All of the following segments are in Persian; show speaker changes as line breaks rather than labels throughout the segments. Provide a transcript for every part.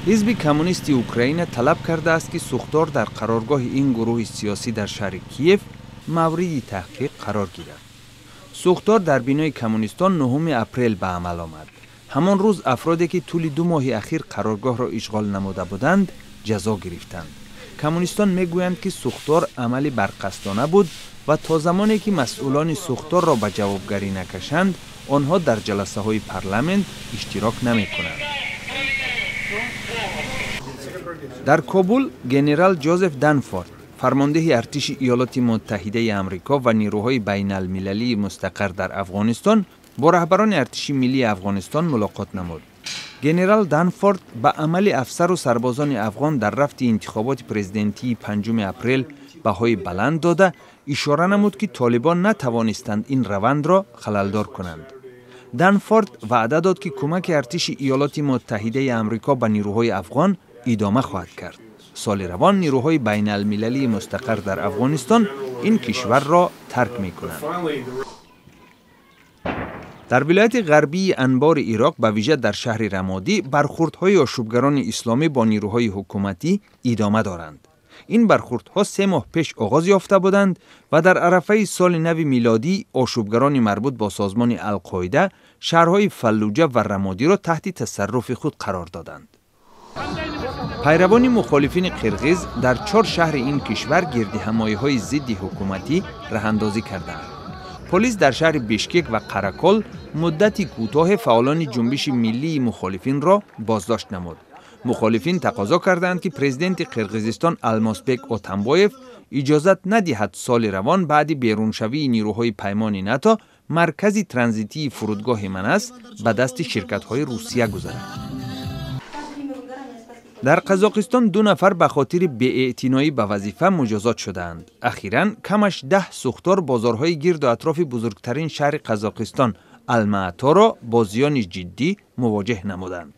حزب کمونیست اوکراین طلب کرده است که سوختار در قرارگاه این گروه سیاسی در شهر کیف مورد تحقیق قرار گیرد. سوختار در بینای کمونیستان 9 اپریل به عمل آمد. همان روز افرادی که طول 2 ماه اخیر قرارگاه را اشغال نموده بودند جزا گرفتند. کمونیستان میگویند که سوختار عملی برقصدانه بود و تا زمانی که مسئولان سوختار را به جوابگری نکشند آنها در جلسه های پارلمان اشتراک نمی کنند. در کابل گنرال جوزف دنفورد فرمانده ارتش ایالات متحده آمریکا و نیروهای بین المللی مستقر در افغانستان با رهبران ارتش ملی افغانستان ملاقات نمود. گنرال دنفورد به عمل افسر و سربازان افغان در رفت انتخابات پرزیدنتی 5 اپریل بهای بلند داده اشاره نمود که طالبان نتوانستند این روند را خللدار کنند. دنفورد وعده داد که کمک ارتش ایالات متحده آمریکا به نیروهای افغان ادامه خواهد کرد. سال روان نیروهای بین المللی مستقر در افغانستان این کشور را ترک می کنند. در ولایت غربی انبار عراق به ویژه در شهر رمادی برخوردهای آشوبگران اسلامی با نیروهای حکومتی ادامه دارند. این برخوردها 3 ماه پیش آغاز یافته بودند و در عرفه سال نو میلادی آشوبگران مربوط با سازمان القاعده شهرهای فلوجه و رمادی را تحت تصرف خود قرار دادند. پیروان مخالفین قرغیز در 4 شهر این کشور گردهمایی‌های ضد حکومتی راه‌اندازی کردند. پلیس در شهر بیشکک و قرقل مدتی کوتاه فعالان جنبش ملی مخالفین را بازداشت نمود. مخالفین تقاضا کردند که پرزیدنت قرقیزستان المازبک اتمبایف اجازت ندهد سال روان بعد بیرونشوی نیروهای پیمان ناتو مرکز ترانزیتی فرودگاه منس به دست شرکت‌های روسیه گذارد. در قزاقستان 2 نفر به خاطر بی‌اعتنایی به وظیفه مجازات شدند. اخیراً کمش 10 سوختار بازارهای گرد و اطراف بزرگترین شهر قزاقستان الماتا را با زیان جدی مواجه نمودند.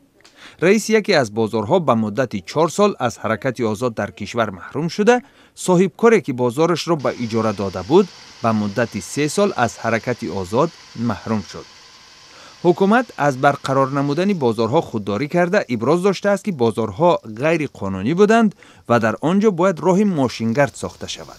رئیس یکی از بازارها به مدت 4 سال از حرکت آزاد در کشور محروم شده، صاحبکاری که بازارش را به اجاره داده بود به مدت 3 سال از حرکت آزاد محروم شد. حکومت از برقرار نمودن بازارها خودداری کرده ابراز داشته است که بازارها غیر قانونی بودند و در آنجا باید راه ماشینگرد ساخته شود.